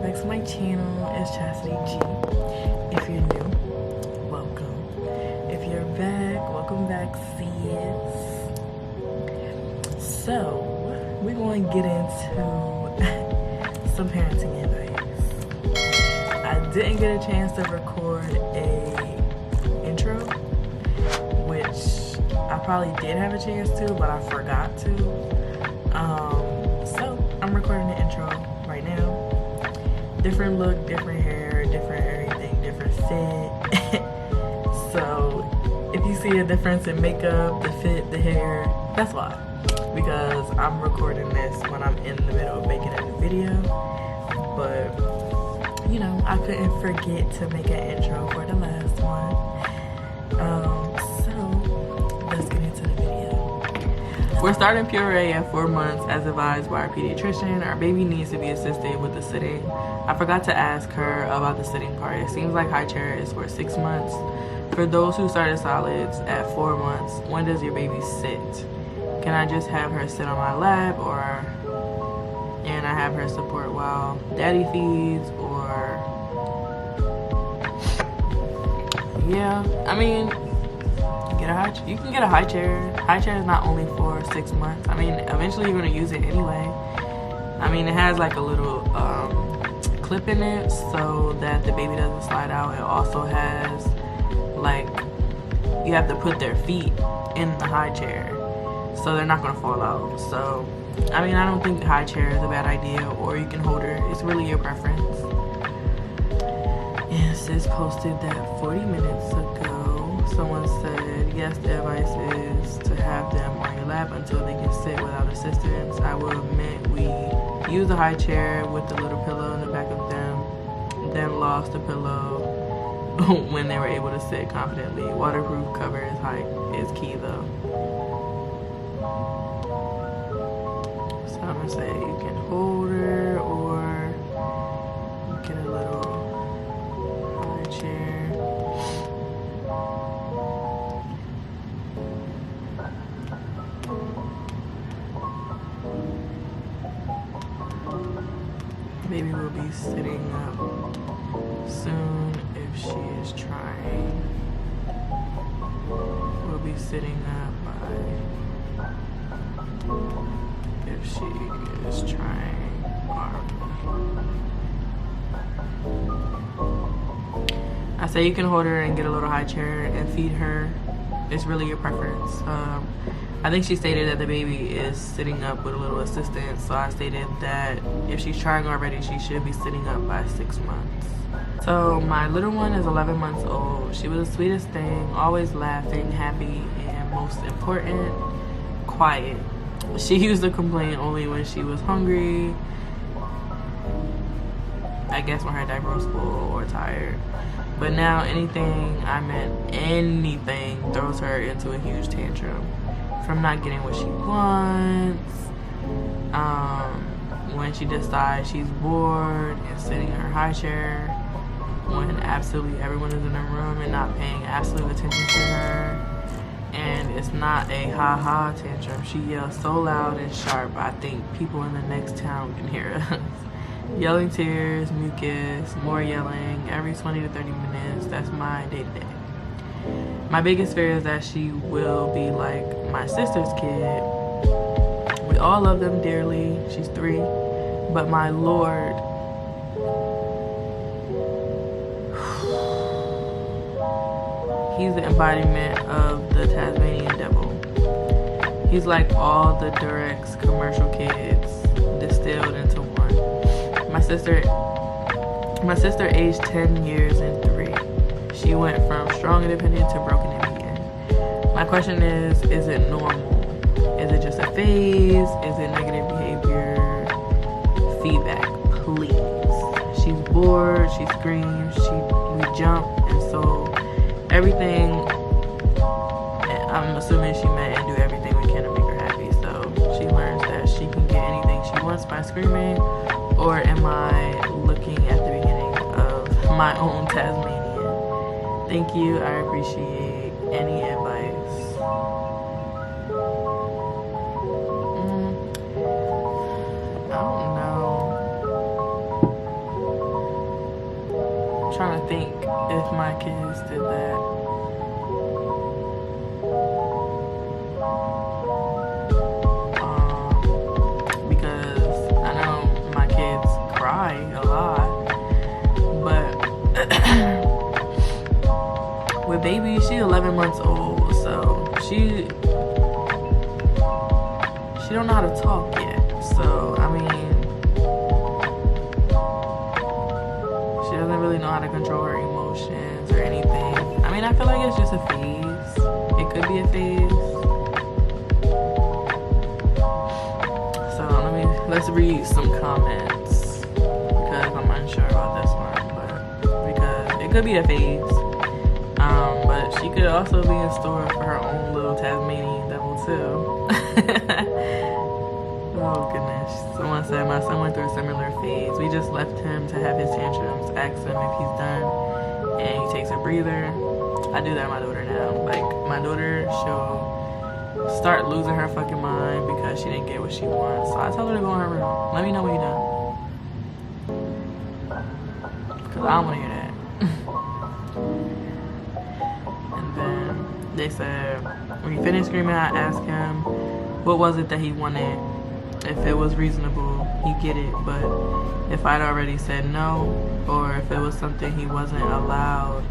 back to my channel. It's Chastity G. If you're new, welcome. If you're back, welcome back, sis. So, we're going to get into some parenting advice. I didn't get a chance to record a intro, which I probably did have a chance to, but I forgot to. So, I'm recording the intro right now. Different look, different hair, different everything, different fit. So if you see a difference in makeup, the fit, the hair, that's why. Because I'm recording this when I'm in the middle of making a new video. But, you know, I couldn't forget to make an intro for the last one. So let's get into the video. We're starting puree at 4 months as advised by our pediatrician. Our baby needs to be assisted with the sitting. I forgot to ask her about the sitting part. It seems like high chair is for 6 months. For those who started solids at 4 months, when does your baby sit? Can I just have her sit on my lap, and I have her support while daddy feeds, or yeah, I mean, you can get a high chair. High chair is not only for 6 months. I mean, eventually you're gonna use it anyway. I mean, it has like a little clip in it so that the baby doesn't slide out. It also has like, you have to put their feet in the high chair so they're not gonna fall out. So, I mean, I don't think high chair is a bad idea, or you can hold her. It's really your preference. And sis posted that 40 minutes ago. Someone said, yes, the advice is to have them on your lap until they can sit without assistance. I will admit we used a high chair with the little pillow in the back of them, then lost the pillow when they were able to sit confidently. Waterproof cover is key though. So I'm gonna say you can hold her or get a little high chair. Baby will be sitting up soon if she is trying. We'll be sitting up if she is trying. I say you can hold her and get a little high chair and feed her. It's really your preference. I think she stated that the baby is sitting up with a little assistance, so I stated that if she's trying already, she should be sitting up by 6 months. So my little one is 11 months old. She was the sweetest thing, always laughing, happy, and most important, quiet. She used to complain only when she was hungry, I guess when her diaper was full or tired. But now anything throws her into a huge tantrum. From not getting what she wants, when she decides she's bored and sitting in her high chair, when absolutely everyone is in the room and not paying absolute attention to her. And it's not a ha-ha tantrum. She yells so loud and sharp, I think people in the next town can hear us. Yelling tears, mucus, more yelling, every 20 to 30 minutes. That's my day-to-day. My biggest fear is that she will be like my sister's kid. We all love them dearly. She's 3. But my Lord, he's the embodiment of the Tasmanian Devil. He's like all the Durex commercial kids distilled into one. My sister aged 10 years and 3. She went from strong independent to broken and beaten. My question is it normal? Is it just a phase? Is it negative behavior? Feedback, please. She's bored, she screams, we jump, and so everything, I'm assuming she meant and do everything we can to make her happy. So she learns that she can get anything she wants by screaming, or am I looking at the beginning of my own Tasmanian? Thank you, I appreciate any advice. I don't know. I'm trying to think if my kids did that. Because I know my kids cry a lot, but with baby, she 11 months old, so she don't know how to talk yet. So I mean, she doesn't really know how to control her emotions or anything. I mean, I feel like it's just a phase. It could be a phase. So let's read some comments because I'm unsure about this one, but because it could be a phase. But she could also be in store for her own little Tasmanian Devil too. Oh goodness. Someone said my son went through a similar phase. We just left him to have his tantrums, asked him if he's done, and he takes a breather. I do that with my daughter now. Like, my daughter, she'll start losing her fucking mind because she didn't get what she wants. So I tell her to go in her room. Let me know when you're done. Because I don't want to hear that. And then they said, when he finished screaming, I asked him what was it that he wanted. If it was reasonable, he'd get it. But if I'd already said no, or if it was something he wasn't allowed,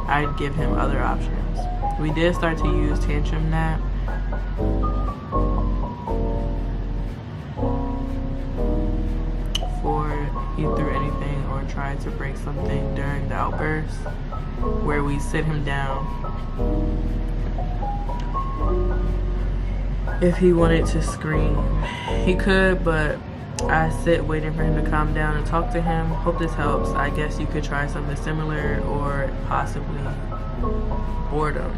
I'd give him other options. We did start to use tantrum nap. For he threw anything or tried to break something during the outburst, where we sit him down. If he wanted to scream, he could, but I sit waiting for him to calm down and talk to him. Hope this helps. I guess you could try something similar or possibly boredom.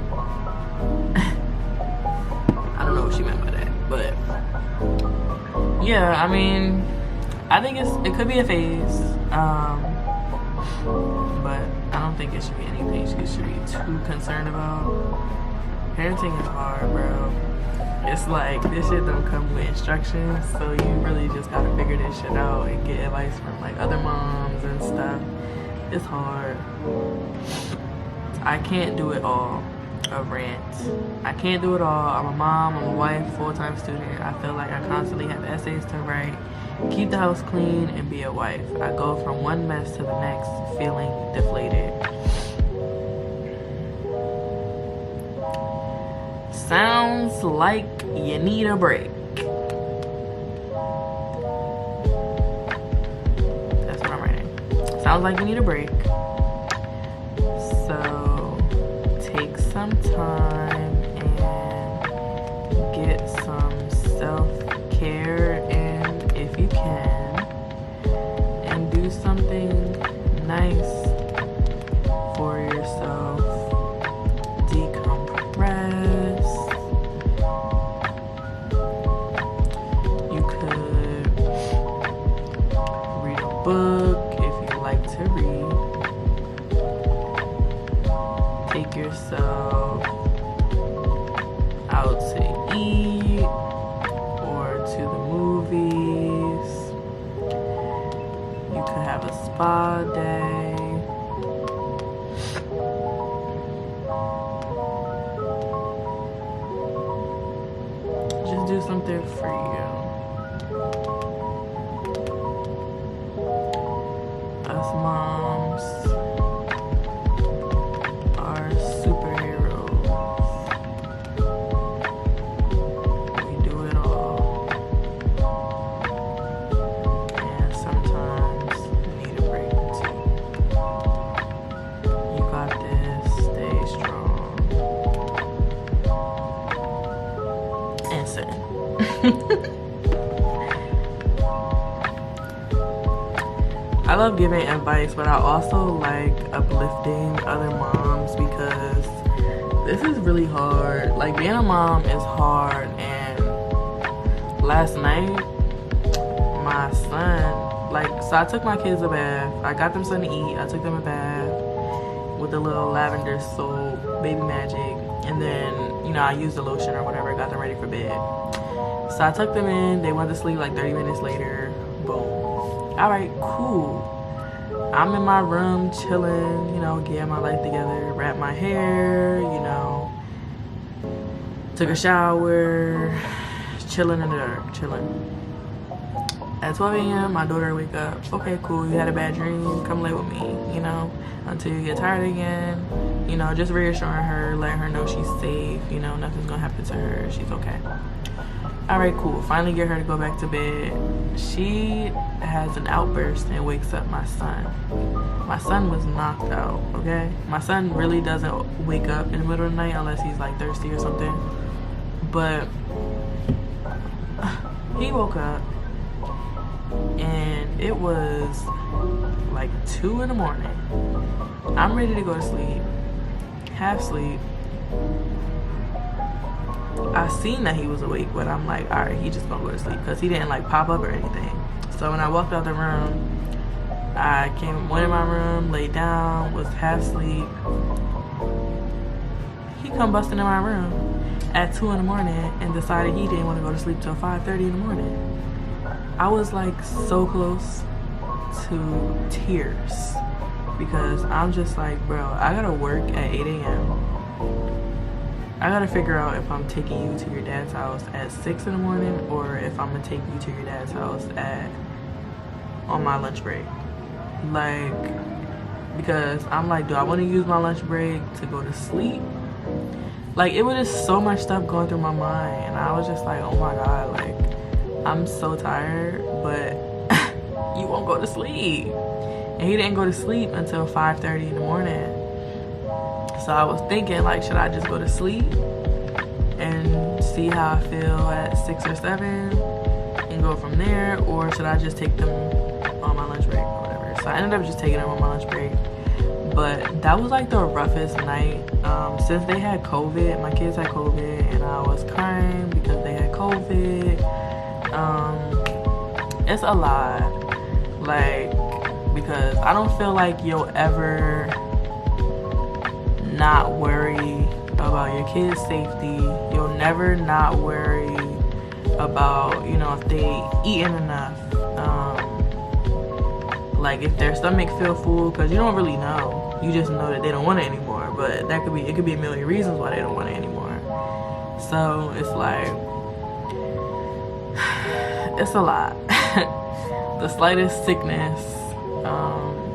I don't know what she meant by that, but yeah, I mean, I think it could be a phase, but I don't think it should be anything she should be too concerned about. Parenting is hard, bro. It's like, this shit don't come with instructions, so you really just gotta figure this shit out and get advice from like other moms and stuff. It's hard. I can't do it all. A rant. I can't do it all. I'm a mom, I'm a wife, full-time student. I feel like I constantly have essays to write, keep the house clean, and be a wife. I go from one mess to the next, feeling deflated. Sounds like you need a break. That's what I'm writing. Sounds like you need a break. So take some time and get some self-care in if you can, and do something nice for yourself. Decompress. You could read a book if you like to read. Take yourself out to eat or to the movies. You could have a spa day. Just do something for you. Us moms are superheroes. We do it all. And sometimes we need a break too. You got this. Stay strong. And sit. I love giving advice, but I also like uplifting other moms because this is really hard. Like, being a mom is hard, and last night, my son, so I took my kids a bath. I got them something to eat. I took them a bath with a little lavender soap, baby magic, and then, I used the lotion or whatever, got them ready for bed. So I took them in, they went to sleep like 30 minutes later, boom. All right, cool. I'm in my room chilling, you know, getting my life together, wrap my hair, you know, took a shower, chilling in the dark, chilling. At 12 a.m., my daughter wake up. Okay, cool, you had a bad dream, come lay with me, you know, until you get tired again. You know, just reassuring her, letting her know she's safe, you know, nothing's gonna happen to her, she's okay. All right, cool, finally get her to go back to bed. She has an outburst and wakes up my son. My son was knocked out, okay? My son really doesn't wake up in the middle of the night unless he's like thirsty or something. But he woke up and it was like 2 in the morning. I'm ready to go to sleep, half sleep. I seen that he was awake, but I'm like, all right, he just gonna go to sleep because he didn't like pop up or anything. So when I walked out the room, I went in my room, laid down, was half asleep. He come busting in my room at 2 in the morning and decided he didn't want to go to sleep till 5:30 in the morning. I was like so close to tears because I'm just like, bro, I gotta work at 8 a.m. I gotta figure out if I'm taking you to your dad's house at 6 in the morning or if I'm gonna take you to your dad's house on my lunch break. Like, because I'm like, do I want to use my lunch break to go to sleep? Like, it was just so much stuff going through my mind, and I was just like, oh my god, like, I'm so tired, but you won't go to sleep. And he didn't go to sleep until 5:30 in the morning. So I was thinking, like, should I just go to sleep and see how I feel at 6 or 7 and go from there, or should I just take them on my lunch break or whatever? So I ended up just taking them on my lunch break. But that was like the roughest night. Since they had COVID, my kids had COVID, and I was crying because they had COVID. It's a lot, like, because I don't feel like you'll ever not worry about your kids' safety. You'll never not worry about, you know, if they eating enough, like if their stomach feel full, because you don't really know. You just know that they don't want it anymore, but it could be a million reasons why they don't want it anymore. So it's like, it's a lot. The slightest sickness,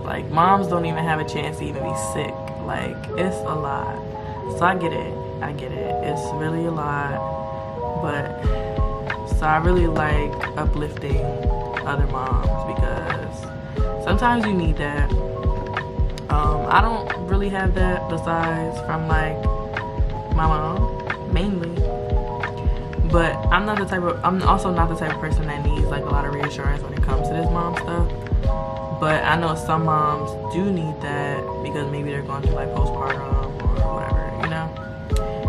like moms don't even have a chance to even be sick. Like, it's a lot. So I get it, it's really a lot. But so I really like uplifting other moms because sometimes you need that. I don't really have that besides from like my mom mainly. But I'm also not the type of person that needs like a lot of reassurance when it comes to this mom stuff. But I know some moms do need that because maybe they're going through like postpartum or whatever, you know.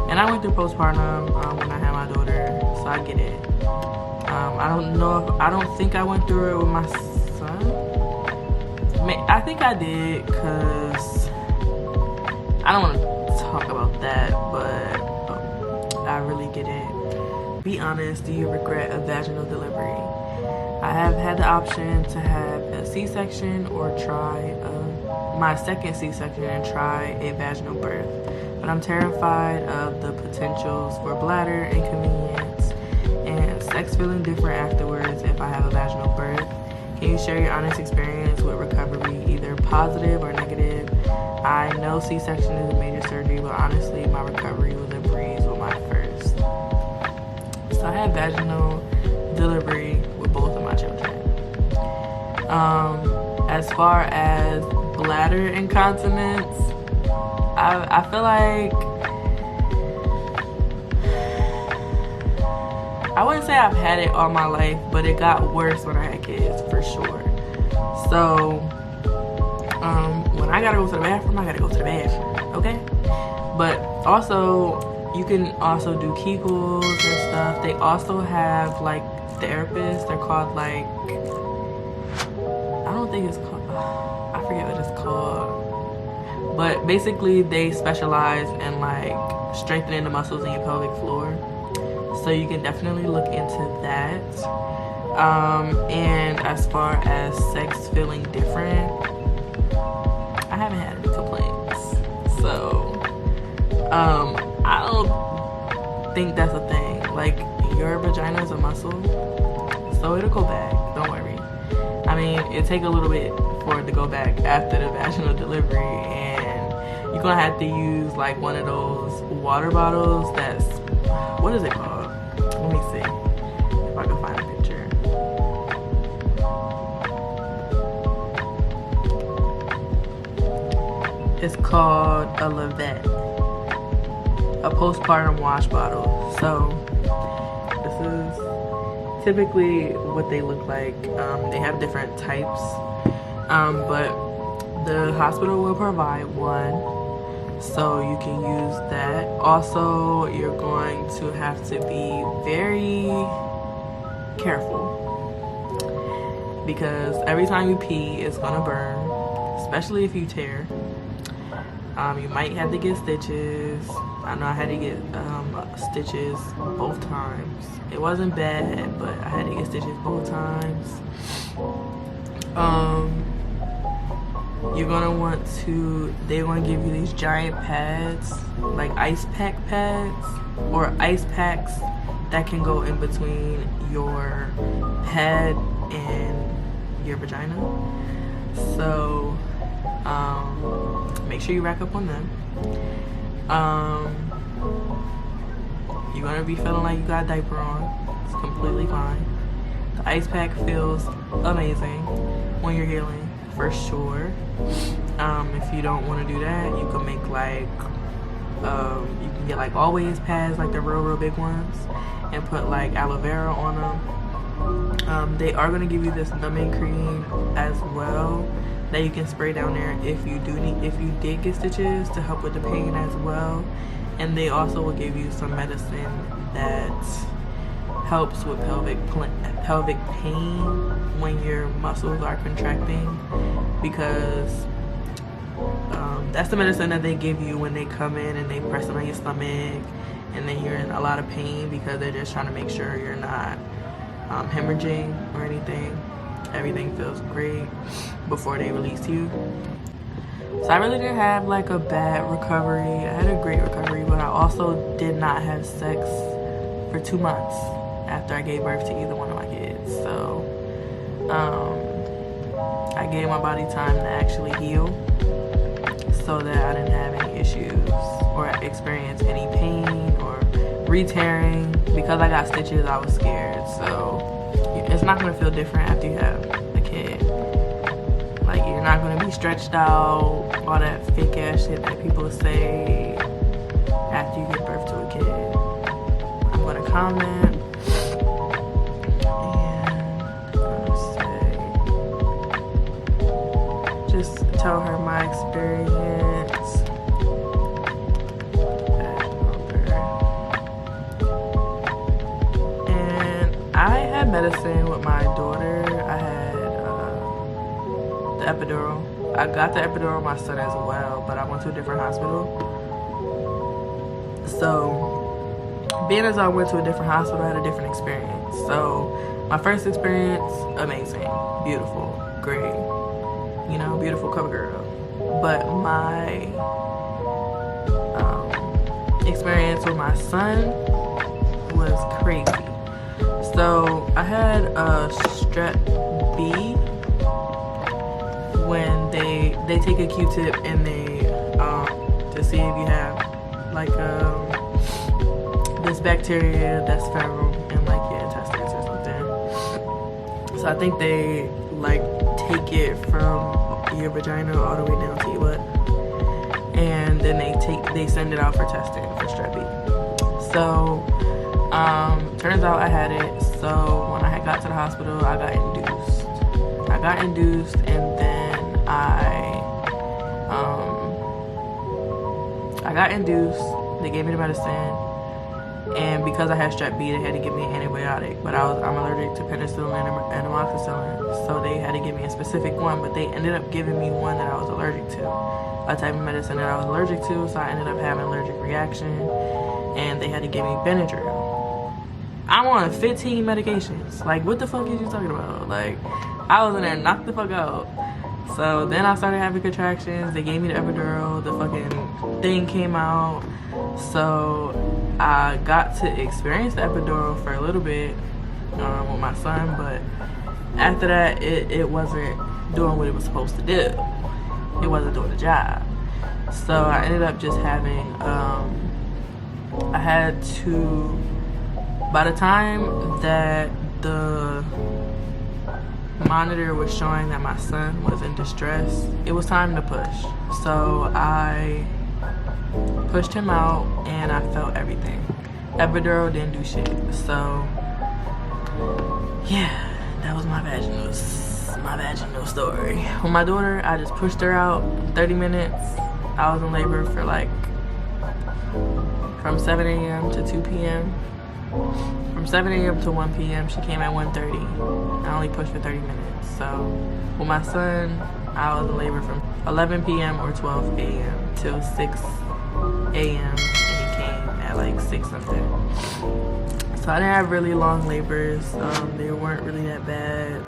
And I went through postpartum when I had my daughter, so I get it. I don't think I went through it with my son. I think I did, because I don't want to talk about that, but I really get it. Be honest, do you regret a vaginal delivery? I have had the option to have a C-section or try my second C-section and try a vaginal birth, but I'm terrified of the potentials for bladder inconvenience and sex feeling different afterwards if I have a vaginal birth. Can you share your honest experience with recovery, either positive or negative? I know C-section is a major surgery, but honestly, my recovery was a breeze with my first. So I had vaginal delivery with both of my children. As far as bladder incontinence, I feel like, I wouldn't say I've had it all my life, but it got worse when I had kids, for sure. So, when I gotta go to the bathroom, I gotta go to the bathroom, okay? But also, you can also do Kegels and stuff. They also have, like, therapists. They're called, like, I don't think it's called, I forget what it's called. But basically, they specialize in, like, strengthening the muscles in your pelvic floor. So you can definitely look into that. And as far as sex feeling different, I don't think that's a thing. Like, your vagina is a muscle, so it'll go back. Don't worry. I mean, it take a little bit for it to go back after the vaginal delivery, and you're gonna have to use like one of those water bottles that's, what is it called? Let me see if I can find a picture. It's called a Lavette, a postpartum wash bottle. So this is typically what they look like. They have different types, but the hospital will provide one, so you can use that. Also, you're going to have to be very careful because every time you pee, it's gonna burn, especially if you tear. You might have to get stitches. I know I had to get stitches both times. It wasn't bad, but I had to get stitches both times. You're gonna want to, they're gonna give you these giant pads, like ice pack pads, or ice packs that can go in between your pad and your vagina. So, make sure you rack up on them. You're gonna be feeling like you got a diaper on. It's completely fine. The ice pack feels amazing when you're healing, for sure. If you don't want to do that, you can make like, you can get like always pads, like the real big ones, and put like aloe vera on them. They are gonna give you this numbing cream as well that you can spray down there if you did get stitches, to help with the pain as well. And they also will give you some medicine that helps with pelvic pain when your muscles are contracting, because that's the medicine that they give you when they come in and they press it on your stomach, and then you're in a lot of pain because they're just trying to make sure you're not hemorrhaging or anything. Everything feels great before they release you. So I really didn't have like a bad recovery. I had a great recovery, but I also did not have sex for 2 months after I gave birth to either one of my kids. So I gave my body time to actually heal so that I didn't have any issues or experience any pain or re-tearing. Because I got stitches, I was scared. So it's not gonna feel different after you have a kid. Like, you're not gonna be stretched out, all that fake ass shit that people say after you give birth to a kid. I'm gonna comment and I'm gonna say, just tell her my experience. I had medicine with my daughter. I had the epidural. I got the epidural with my son as well, but I went to a different hospital. So, being as I went to a different hospital, I had a different experience. So, my first experience, amazing, beautiful, great, you know, beautiful cover girl. But my experience with my son was crazy. So I had a strep B when they take a Q-tip and they to see if you have like this bacteria that's feral in like your intestines or something. So I think they like take it from your vagina all the way down to your butt, and then they send it out for testing for strep B. So turns out I had it. So when I had got to the hospital, I got induced, and then I got induced. They gave me the medicine, and because I had strep B, they had to give me an antibiotic. But I'm allergic to penicillin and amoxicillin, so they had to give me a specific one. But they ended up giving me one that I was allergic to, a type of medicine that I was allergic to. So I ended up having an allergic reaction, and they had to give me Benadryl. I'm on 15 medications. Like, what the fuck is you talking about? Like, I was in there knocked the fuck out So then I started having contractions. They gave me the epidural. The fucking thing came out. So I got to experience the epidural for a little bit with my son, but after that, it wasn't doing what it was supposed to do. It wasn't doing the job. So I ended up just having, I had to, by the time that the monitor was showing that my son was in distress, it was time to push. So I pushed him out and I felt everything. Epidural didn't do shit. So yeah, that was my vaginal story. With my daughter, I just pushed her out 30 minutes. I was in labor for like from 7 a.m. to 2 p.m. From 7 a.m. to 1 p.m. She came at 1:30. I only pushed for 30 minutes. So with my son, I was in labor from 11 p.m. or 12 a.m. till 6 a.m. and he came at like 6 something. So I didn't have really long labors. They weren't really that bad.